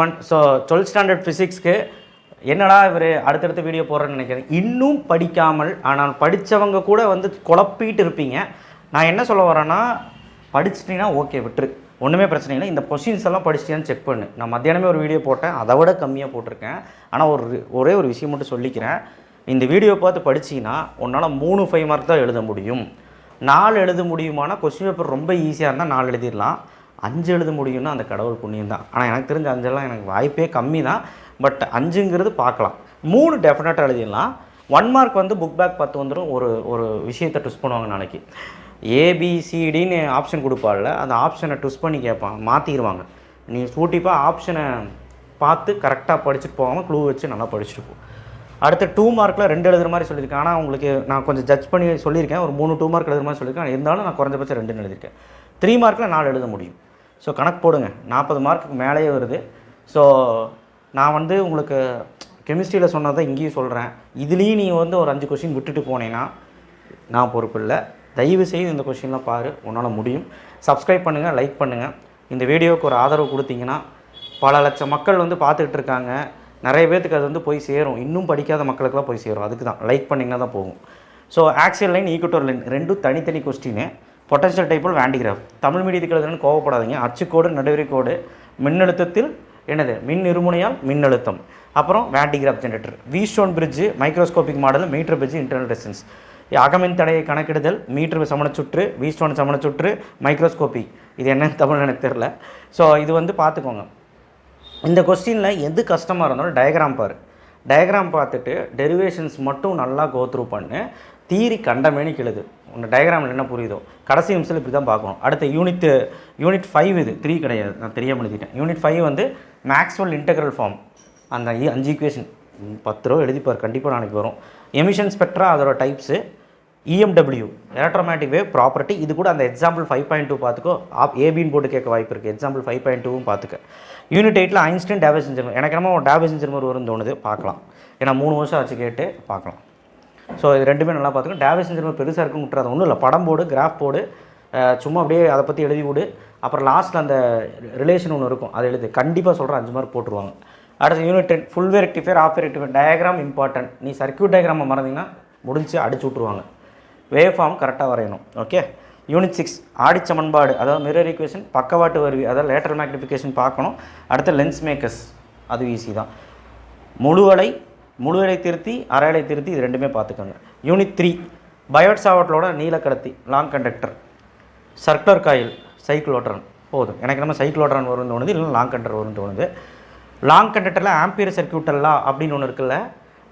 One. So 12th standard ஃபிசிக்ஸ்க்கு என்னடா இவர் அடுத்தடுத்த வீடியோ போடுறேன்னு நினைக்கிறேன். இன்னும் படிக்காமல் ஆனால் படித்தவங்க கூட வந்து குழப்பிட்டு இருப்பீங்க. நான் என்ன சொல்ல வரேன்னா, படிச்சிட்டிங்கன்னா ஓகே விட்டுரு, ஒன்றுமே பிரச்சனை இல்லை. இந்த கொஷின்ஸ் எல்லாம் படிச்சிட்டியான்னு செக் பண்ணு. நான் மத்தியானமே ஒரு வீடியோ போட்டேன், அதை விட கம்மியாக போட்டிருக்கேன். ஆனால் ஒரே ஒரு விஷயம் மட்டும் சொல்லிக்கிறேன். இந்த வீடியோ பார்த்து படிச்சிங்கன்னா உன்னால் 3 மார்க் தான் எழுத முடியும். 4 எழுத முடியுமானா கொஸ்டின் பேப்பர் ரொம்ப ஈஸியாக இருந்தால் 4 எழுதிடலாம். 5 எழுத முடியும்னா அந்த கடவுள் புண்ணியம் தான். ஆனால் எனக்கு தெரிஞ்ச 5 எனக்கு வாய்ப்பே கம்மி தான். பட் 5ங்கிறது பார்க்கலாம். 3 டெஃபினட்டாக எழுதிடலாம். 1 மார்க் வந்து புக் பேக் 10 வந்துடும். ஒரு விஷயத்தை ட்விஸ்ட் பண்ணுவாங்க நாளைக்கு. ஏபிசிடின்னு ஆப்ஷன் கொடுப்பாள்ல, அந்த ஆப்ஷனை ட்விஸ்ட் பண்ணி கேட்பாங்க, மாற்றிடுவாங்க. நீ சூட்டிப்பாக ஆப்ஷனை பார்த்து கரெக்டாக படிச்சுட்டு போகாமல் க்ளூ வச்சு நல்லா படிச்சுட்டு போ. அடுத்த 2 மார்க்கில் 2 எழுதுகிற மாதிரி சொல்லியிருக்கேன். ஆனால் உங்களுக்கு நான் கொஞ்சம் ஜட்ஜ் பண்ணி சொல்லியிருக்கேன். ஒரு 3 2 மார்க் எழுதுகிற மாதிரி சொல்லியிருக்கேன். இருந்தாலும் நான் குறைஞ்சபட்சம் 2 எழுதியிருக்கேன். 3 மார்க்கில் 4 எழுத முடியும். ஸோ கணக்கு போடுங்க, 40 மார்க்குக்கு மேலேயே வருது. ஸோ நான் வந்து உங்களுக்கு கெமிஸ்ட்ரியில் சொன்னதை இங்கேயும் சொல்கிறேன். இதுலேயும் நீங்கள் வந்து ஒரு 5 கொஷின் விட்டுட்டு போனீங்கன்னா நான் பொறுப்பு இல்லை. தயவு செய்து இந்த கொஷின்லாம் பாரு, உன்னால் முடியும். சப்ஸ்கிரைப் பண்ணுங்கள், லைக் பண்ணுங்கள். இந்த வீடியோவுக்கு ஒரு ஆதரவு கொடுத்தீங்கன்னா பல லட்சம் மக்கள் வந்து பார்த்துக்கிட்டு இருக்காங்க. நிறைய பேர்த்துக்கு அது வந்து போய் சேரும். இன்னும் படிக்காத மக்களுக்கெல்லாம் போய் சேரும். அதுக்கு தான் லைக் பண்ணிங்கன்னா தான் போகும். So axial line, equator line ரெண்டும் தனித்தனி question. Potential dipole Van de Graaff. Tamil மீடியத்துக்கு எழுதுன்னு கோவப்படாதீங்க. அச்சுக்கோடு நடுவரி கோடு மின்னழுத்தத்தில் என்னது மின் இருமுனையால் மின்னழுத்தம். அப்புறம் Van de Graaff generator. Wheatstone bridge microscopic model, metre bridge internal resistance. அகமின் தடையை கணக்கிடுதல், மீட்டர் சமணச்சுற்று, வீஸ்டோன் சமணச்சுற்று, மைக்ரோஸ்கோபிக். இது என்னன்னு தமிழ் எனக்கு தெரில. ஸோ இது வந்து பார்த்துக்கோங்க. இந்த கொஸ்டினில் எது கஷ்டமாக இருந்தாலும் டயக்ராம் பாரு. டயக்ராம் பார்த்துட்டு டெரிவேஷன்ஸ் மட்டும் நல்லா கோத்ரூ பண்ணு. தியரி கண்டமேனிக்கு எழுது. உங்கள் டயக்ராமில் என்ன புரியுதோ கடைசி நிமிஷத்தில் இப்படி தான் பார்க்கணும். அடுத்த யூனிட் 5 இது 3 கிடையாது, நான் தெரியாமல் எழுதிட்டேன். யூனிட் 5 வந்து மேக்ஸ்வெல் இன்டெக்ரல் ஃபார்ம். அந்த 5 ஈக்குவேஷன் 10 ரூபா எழுதிப்பார், கண்டிப்பாக நாளைக்கு வரும். எமிஷன் ஸ்பெக்ட்ரா அதோட types, EMW electromagnetic wave property. இது கூட அந்த எக்ஸாம்பிள் 5.2 பார்த்துக்கோ. ஏபின்னு போட்டு கேட்க வாய்ப்பு இருக்குது. எக்ஸாம்பிள் 5.2வும் பார்த்துக்க. யூனிட் 8ல் ஐன்ஸ்டைன் டேவிஸ் இன்ஜினியர். எனக்கு என்னமோ டேவிஸ் இன்ஜினியர் வரும்னு தோணுது, பார்க்கலாம். ஏன்னா 3 வருஷம் ஆச்சு கேட்டு பார்க்கலாம். ஸோ இது ரெண்டுமே நல்லா பார்த்துக்கணும். டேவிஸ் இன்ஜினியர் பெருசாக இருக்குன்னு விட்டுறாது, ஒன்றும் இல்லை. படம் போடு, கிராஃப் போடு, சும்மா அப்படியே அதை பற்றி எழுதி விடு. அப்புறம் லாஸ்ட்டில் அந்த ரிலேஷன் ஒன்று இருக்கும், அதை எழுது. கண்டிப்பாக சொல்கிறேன் 5 மார்க் போட்டுருவாங்க. அடுத்து unit 10 full wave rectifier, half wave rectifier. Diagram important. நீ சர்க்யூட் டயக்ராமை மறந்தீங்கன்னா முடிஞ்சு அடிச்சு விட்ருவாங்க. வேவ் ஃபார்ம் கரெக்டாக வரையணும். ஓகே. யூனிட் 6 ஆடி சமன்பாடு, அதாவது மிரர் ஈக்குவேஷன், பக்கவாட்டு வருவி, அதாவது லேட்டரல் மேக்னிஃபிகேஷன் பார்க்கணும். அடுத்து லென்ஸ் மேக்கர்ஸ், அது ஈஸி தான். முழு அலை திருத்தி, அரை அலை திருத்தி, இது ரெண்டுமே பார்த்துக்கோங்க. யூனிட் 3 பயோட் சாவட்லோட நீலக்கடத்தி, long conductor, circular coil, cyclotron. போதும். எனக்கு நம்ம சைக்ளோட்ரான் வரும்னு தோணுது, இல்லைன்னா லாங் கண்டக்டர் வரும்னு தோணுது. லாங் கண்டக்டரில் ஆம்பியர் சர்க்யூட்டல்லா அப்படின்னு ஒன்று இருக்குல்ல,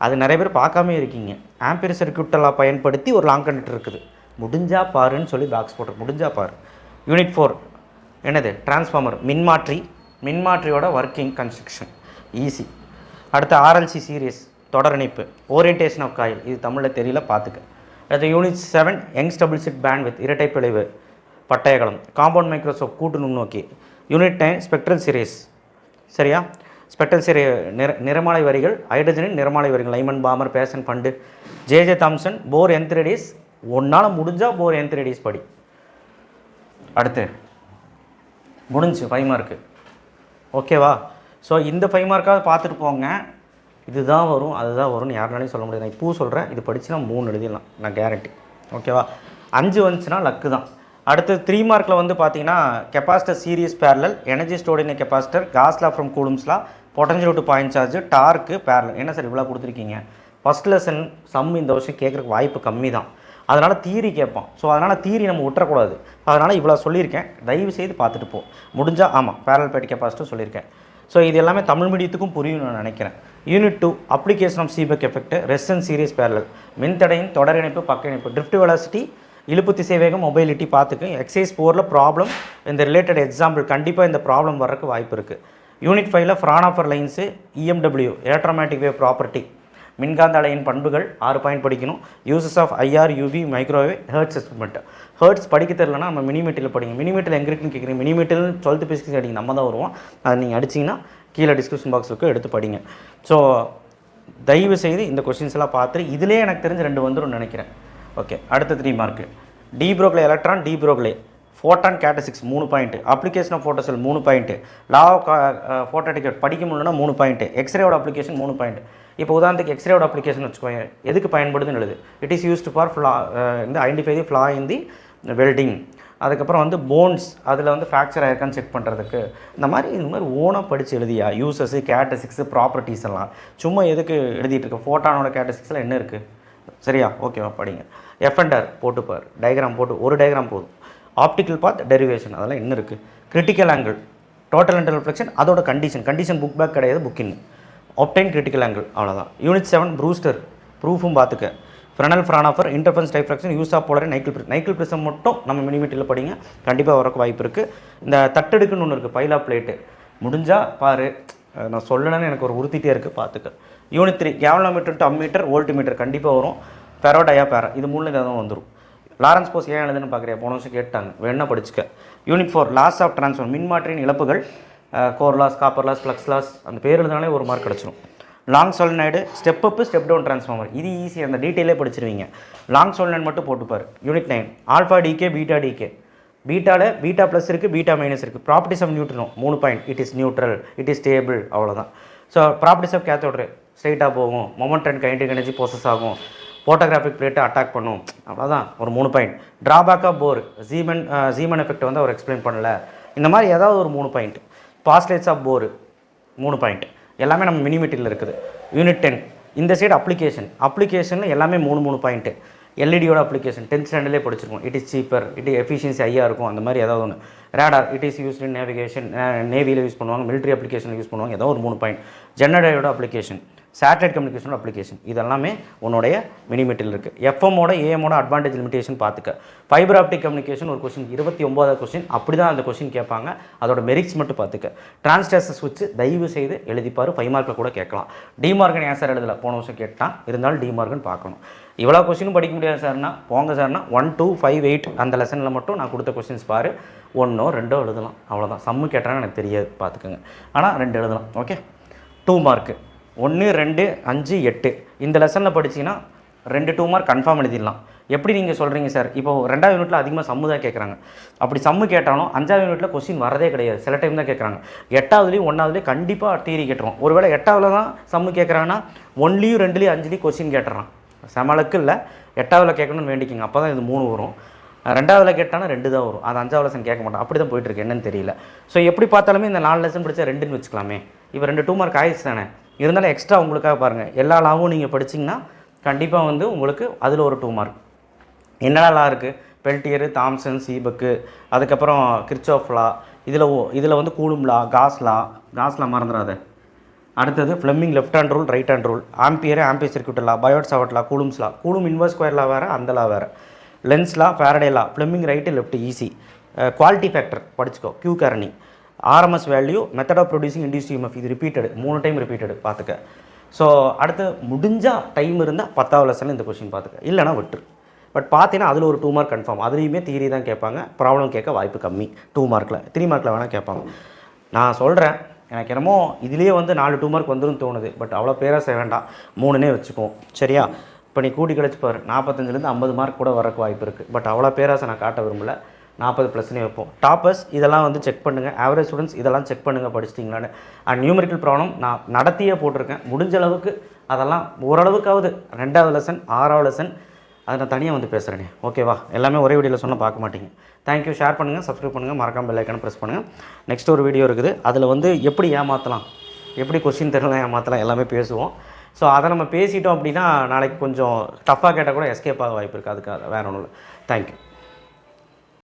அது நிறைய பேர் பார்க்காமே இருக்கீங்க. ஆம்பியர் சர்க்யூட்டல்லா பயன்படுத்தி ஒரு லாங் கண்டக்டர் இருக்குது. முடிஞ்சா பாருன்னு சொல்லி பாக்ஸ் போட்டு முடிஞ்சா பாரு. யூனிட் 4 என்னது டிரான்ஸ்ஃபார்மர், மின்மாற்றியோட ஒர்க்கிங் கன்ஸ்ட்ரக்ஷன், ஈஸி. அடுத்து RLC சீரியஸ், தொடர் இணைப்பு, ஓரியன்டேஷன் ஆஃப் காயில், இது தமிழில் தெரியல, பார்த்துக்க. அடுத்து unit 7 Young's double slit bandwidth, இரட்டை பிளவு பட்டயகலம், காம்பவுண்ட் மைக்ரோஸ்கோப், கூட்டு நுண்ணோக்கி. யூனிட் 9 ஸ்பெக்ட்ரல் சீரியஸ், சரியா? ஸ்பெக்ட்ரல் சீரிய நிறமாலை வரிகள், ஹைட்ரஜனின் நிறமாலை வரிகள், Lyman Balmer, Paschen Pfund, J Thomson, Bohr என்த்ரடிஸ். ஒன்றால் முடிஞ்சால் போர் என்த்ரடிஸ் படி. அடுத்து முடிஞ்சு 5 மார்க்கு. ஓகேவா? ஸோ இந்த 5 மார்க்காவது பார்த்துட்டு போங்க. இதுதான் வரும் அதுதான் வரும்னு யாருனாலையும் சொல்ல முடியாது. நான் இப்போ சொல்கிறேன், இது படிச்சுன்னா 3 எழுதிடலாம், நான் கேரண்டி. ஓகேவா? 5 வந்துச்சுன்னா லக்கு தான். அடுத்து 3 மார்க்கில் வந்து பார்த்தீங்கன்னா capacitor series parallel, energy stored in capacitor, Gauss law from Coulomb's law, potential due point charge, torque parallel. என்ன சார் இவ்வளோ கொடுத்துருக்கீங்க? ஃபஸ்ட் லெசன் சம் இந்த வருஷம் கேட்குறக்கு வாய்ப்பு கம்மி தான். அதனால் தியரி கேட்போம். ஸோ அதனால் தியரி நம்ம விட்டுறக்கூடாது. அதனால் இவ்வளோ சொல்லியிருக்கேன், தயவு செய்து பார்த்துட்டு போ. முடிஞ்சால் ஆமாம் பேரலல் பிளேட் கெப்பாசிட்டர் சொல்லியிருக்கேன். ஸோ இது எல்லாமே தமிழ் மீடியத்துக்கும் புரியும் நான் நினைக்கிறேன். Unit 2 application of Seebeck effect, resistance series parallel, மின்தடையின் தொடர் இணைப்பு, பக்க இணைப்பு, ட்ரிஃப்ட் வெலாசிட்டி, இழுப்பு திசை வேகம், மொபைலிட்டி பார்த்துக்கு. எக்ஸைஸ் 4ல் ப்ராப்ளம், இந்த ரிலேட்டட் எக்ஸாம்பிள் கண்டிப்பாக இந்த ப்ராப்ளம் வர்றதுக்கு வாய்ப்பு இருக்குது. யூனிட் 5ல் Fraunhofer lines, EMW electromagnetic wave property, மின்காந்த அலையின் பண்புகள் 6 பாயிண்ட் படிக்கணும். Uses of IR, UV, microwave, Hertz experiment. Hertz படிக்க தெரியலனா நம்ம மினிமீட்டரில் படிங்க. மினிமீட்டர் எங்கே இருக்குன்னு கேட்குறீங்க? மினிமீட்டர் 12th பிசிக்ஸ் அடிங்க, நம்ம தான் வருவோம். அதை நீங்கள் அடிச்சிங்கன்னா கீழே டிஸ்கிரிப்ஷன் பாக்ஸ் இருக்குது, எடுத்து படிங்க. ஸோ தயவு செய்து இந்த கொஸ்டின்ஸ் எல்லாம் பார்த்துட்டு இதிலே எனக்கு தெரிஞ்சு 2 வந்துடும் நினைக்கிறேன். ஓகே. அடுத்த 3 mark de Broglie electron, de Broglie photon characteristics 3 point, application of photocell 3 point, law of photoelectric படிக்க முடியலன்னா 3 பாயிண்ட், எக்ஸ்ரேவோட அப்ளிகேஷன் 3 பாயிண்ட். இப்போ உதாரணத்துக்கு எக்ஸ்ரேவோட அப்ளிகேஷன் வச்சுக்கோங்க, எதுக்கு பயன்படுதுன்னு எழுது. இட் இஸ் யூஸ்டு ஃபார் ஃப்ளா இந்த ஐடென்டிஃபை தி ஃப்ளா இன் தி வெல்டிங். அதுக்கப்புறம் வந்து போன்ஸ் அதில் வந்து ஃப்ராக்சர் ஆயிருக்கான்னு செக் பண்ணுறதுக்கு. இந்த மாதிரி ஓனாக படித்து எழுதியா யூசஸ் கேட்டசிக்ஸு ப்ராப்பர்ட்டிஸ் எல்லாம் சும்மா எதுக்கு எழுதிட்டு இருக்க. ஃபோட்டானோட கேட்டசிக்ஸில் என்ன இருக்குது சரியா? ஓகேவா படிங்க. எஃப்என்டர் போட்டுப்பார், டயக்ராம் போட்டு ஒரு டயக்ராம் போதும். ஆப்டிக்கல் பாத் டெரிவேஷன் அதெல்லாம் என்ன இருக்குது. Critical angle, total internal reflection அதோட கண்டிஷன் புக் பேக் கிடையாது, புக்கின். ஆப்டைன் கிரிட்டிக்கல் ஆங்கிள் அவ்வளோதான். யூனிட் 7 ப்ரூஸ்டர் ப்ரூஃபும் பார்த்துக்க. Fresnel Fraunhofer interference diffraction use of polar Nicol prism மட்டும் நம்ம மினிமீட்டரில் படிங்க, கண்டிப்பாக வரக்கு வாய்ப்பு இருக்குது. இந்த தட்டெடுக்குன்னு ஒன்று இருக்குது, பைலா பிளேட்டு முடிஞ்சால் பாரு. நான் சொல்லணுன்னு எனக்கு ஒரு உறுத்திட்டே இருக்குது, பார்த்துக்க. யூனிட் 3 கேவலோமீட்டர் டு அம்மீட்டர் வோல்ட்மீட்டர் கண்டிப்பாக வரும். ஃபெரோடயா பேரா இது மூணு இதாக வந்துடும். லாரன்ஸ் போஸ் ஏன் எழுதுன்னு பார்க்குறியா, போன வருஷம் கேட்டாங்க, வேணா படிச்சுக்க. யூனிட் 4 லாஸ் ஆஃப் ட்ரான்ஸ்ஃபர் மின்மாற்றியின் இழப்புகள், core loss, copper loss, flux loss, அந்த பேர் எழுதினாலே ஒரு மார்க் கிடச்சிடும். Long solenoid, step up step down transformer இது ஈஸி, அந்த டீட்டெயிலே படிச்சிருவீங்க. லாங் சோலினாய்டு மட்டும் போட்டுப்பார். Unit 9 alpha decay beta decay. பீட்டாவில் பீட்டா ப்ளஸ் இருக்குது, பீட்டா மைனஸ் இருக்குது. Properties of neutrino 3 point, it is neutral, it is stable, அவ்வளோதான். ஸோ ப்ராப்பர்ட்டிஸ் ஆஃப் கேத்தோட் ரே ஸ்ட்ரைட்டாக போகும், moment and kinetic energy process ஆகும், ஃபோட்டோகிராஃபிக் பிளேட்டை அட்டாக் பண்ணும், அவ்வளோதான். ஒரு 3 point. Drawback of Bohr, Zeeman effect வந்து அவர் எக்ஸ்பிளைன் பண்ணல. இந்த மாதிரி ஏதாவது ஒரு 3 point. Postulates of Bohr 3 point. எல்லாமே நம்ம மினிமீட்டரில் இருக்குது. யூனிட் 10 இந்த சைடு அப்ளிகேஷனில் எல்லாமே 3 பாயிண்ட்டு. எல்இடியோட அப்ளிகேஷன் 10th ஸ்டாண்டர்ட்லேயே படிச்சிருக்கோம். It is cheaper, it efficiency ஹையாக இருக்கும், அந்த மாதிரி ஏதாவது ஒன்று. Radar it is use in navigation, நேவியில் யூஸ் பண்ணுவாங்க, மிலிட்ரி அப்ளிகேஷனில் யூஸ் பண்ணுவாங்க, ஏதோ ஒரு 3 பாயிண்ட். ஜெனரேட்டரோட அப்ளிகேஷன், சேட்டலைட் கம்யூனிகேஷனோட அப்ளிகேஷன், இதெல்லாமே உன்னுடைய மினிமீட்டரில் இருக்குது. எஃப்எம்மோட ஏஎம்மோட அட்வான்டேஜ் லிமிடேஷன் பார்த்துக்க. ஃபைபர் ஆப்டிக் கம்யூனிகேஷன் ஒரு கொஸ்டின், 29வது கொஸ்டின், அப்படி தான் அந்த கொஸ்டின் கேட்பாங்க, அதோட மெரிட்ஸ் மட்டும் பார்த்துக்க. டிரான்ஸ்டர்ஸஸ் வச்சு தயவு செய்து எழுதிப்பார், 5 மார்க்கில் கூட கேட்கலாம். டிமார்கன் ஆன்சர் எழுதலை, போன வருஷம் கேட்டான், இருந்தாலும் டிமார்கன் பார்க்கணும். இவ்வளோ கொஸ்டினும் படிக்க முடியாது சார்னா போங்க சார்னா 1, 2, 5, 8 அந்த லெசனில் மட்டும் நான் கொடுத்த கொஸ்டின்ஸ் பாரு, 1ஓ 2ஓ எழுதலாம், அவ்வளோதான். சம்மு கேட்டான்னு எனக்கு தெரியாது, பார்த்துக்கோங்க. ஆனால் 2 எழுதலாம், ஓகே. 2 மார்க்கு 1, 2, 5, 8 இந்த லெசனில் படிச்சிங்கன்னா 2 2 மார்க் கன்ஃபார்ம் எழுதிடலாம். எப்படி நீங்கள் சொல்கிறீங்க சார், இப்போ 2வது யூனிட்டில் அதிகமாக சம்மு தான் கேட்குறாங்க. அப்படி சம்மு கேட்டாலும் 5வது யூனிட்டில் கொஸ்டின் வரதே கிடையாது, சில டைம் தான் கேட்குறாங்க. 8வதுலேயும் 1வதுலேயும் கண்டிப்பாக தியரி கேட்டுருவோம். ஒருவேளை 8வதுல தான் சம்மு கேட்குறாங்கன்னா 1லேயும் 2லேயும் 5லேயும் கொஸ்டின் கேட்டுறான். செமலுக்கு இல்லை, 8வதுல கேட்கணும்னு வேண்டிக்கிங்க, அப்போ தான் இது 3 வரும். 2வதுல கேட்டானா 2 தான் வரும், அது 5வது லெசன் கேட்க மாட்டோம். அப்படி தான் போயிட்டுருக்கு, என்னன்னு தெரியல. ஸோ எப்படி பார்த்தாலுமே இந்த 4 லெசன் படித்தா 2ன்னு வச்சுக்கலாமே. இப்போ 2 2 மார்க் ஆயிடுச்சு தானே, இருந்தாலும் எக்ஸ்ட்ரா உங்களுக்காக பாருங்கள். எல்லா லாவும் நீங்கள் படிச்சிங்கன்னா கண்டிப்பாக வந்து உங்களுக்கு அதில் ஒரு 2 மார்க். என்னடா லா இருக்குது, பெல்டியரு, தாம்சன், சீபக்கு, அதுக்கப்புறம் கிர்ச்சாஃப் லா, இதில் வந்து கூலும் லா, காஸ் லா மறந்துடாத. அடுத்தது Fleming left hand rule, right hand rule, Ampere circuit law, Biot Savart law, Coulomb's law, Coulomb inverse square law வேறு, அந்த லா வேறு. Lenz law, Faraday law, Fleming right left easy. Quality factor படிச்சுக்கோ, Q காரணி, RMS value, method of producing induced EMF, இது repeated 3 time repeated பார்த்துக்க. So அடுத்து முடிஞ்சால் time இருந்தால் 10வது லெசனில் இந்த கொஸ்டின் பார்த்துக்க, இல்லைனா விட்டுரு. பட் பார்த்தீங்கன்னா அதில் ஒரு 2 மார்க் கன்ஃபார்ம். அதுலேயுமே தியரி தான் கேட்பாங்க, ப்ராப்ளம் கேட்க வாய்ப்பு கம்மி. 2 மார்க்கில் 3 மார்க்கில் வேணால் கேட்பாங்க. நான் சொல்கிறேன், எனக்கு என்னமோ இதுலேயே வந்து 4 2 மார்க் வந்துடும் தோணுது. பட் அவ்வளோ பேராசை வேண்டாம், 3னே வச்சுக்குவோம் சரியா. இப்போ நீ கூட்டி கழிச்சு பாரு, 45லேருந்து 50 மார்க் கூட வரக்கு வாய்ப்பு இருக்குது. பட் அவ்வளோ பேராசை நான் காட்ட விரும்பலை, 40+னே வைப்போம். டாப்பர்ஸ் இதெல்லாம் வந்து செக் பண்ணுங்கள், ஆவரேஜ் ஸ்டூடெண்ட்ஸ் இதெல்லாம் செக் பண்ணுங்கள் படிச்சிட்டிங்களான்னு. அண்ட் நியூமெரிக்கல் ப்ராப்ளம் நான் நடத்தியே போட்டிருக்கேன், முடிஞ்ச அளவுக்கு அதெல்லாம் ஓரளவுக்காவது 2வது லெசன் 6வது லெசன் அதை நான் தனியாக வந்து பேசுகிறேனே, ஓகேவா. எல்லாமே ஒரே வீடியோவில் சொன்னால் பார்க்க மாட்டீங்க. தேங்க்யூ. ஷேர் பண்ணுங்கள், சப்ஸ்கிரைப் பண்ணுங்கள், மறக்காம பெல் ஐக்கானை ப்ரெஸ் பண்ணுங்கள். நெக்ஸ்ட் ஒரு வீடியோ இருக்குது, அதில் வந்து எப்படி ஏமாற்றலாம், எப்படி கொஸ்டின் தெரியலாம் ஏமாற்றலாம் எல்லாமே பேசுவோம். ஸோ அதை நம்ம பேசிட்டோம் அப்படின்னா நாளைக்கு கொஞ்சம் டஃப்பாக கேட்டால் கூட எஸ்கேப் ஆக வாய்ப்பு இருக்குது, அதுக்காக வேறு ஒன்றும் இல்லை. தேங்க்யூ.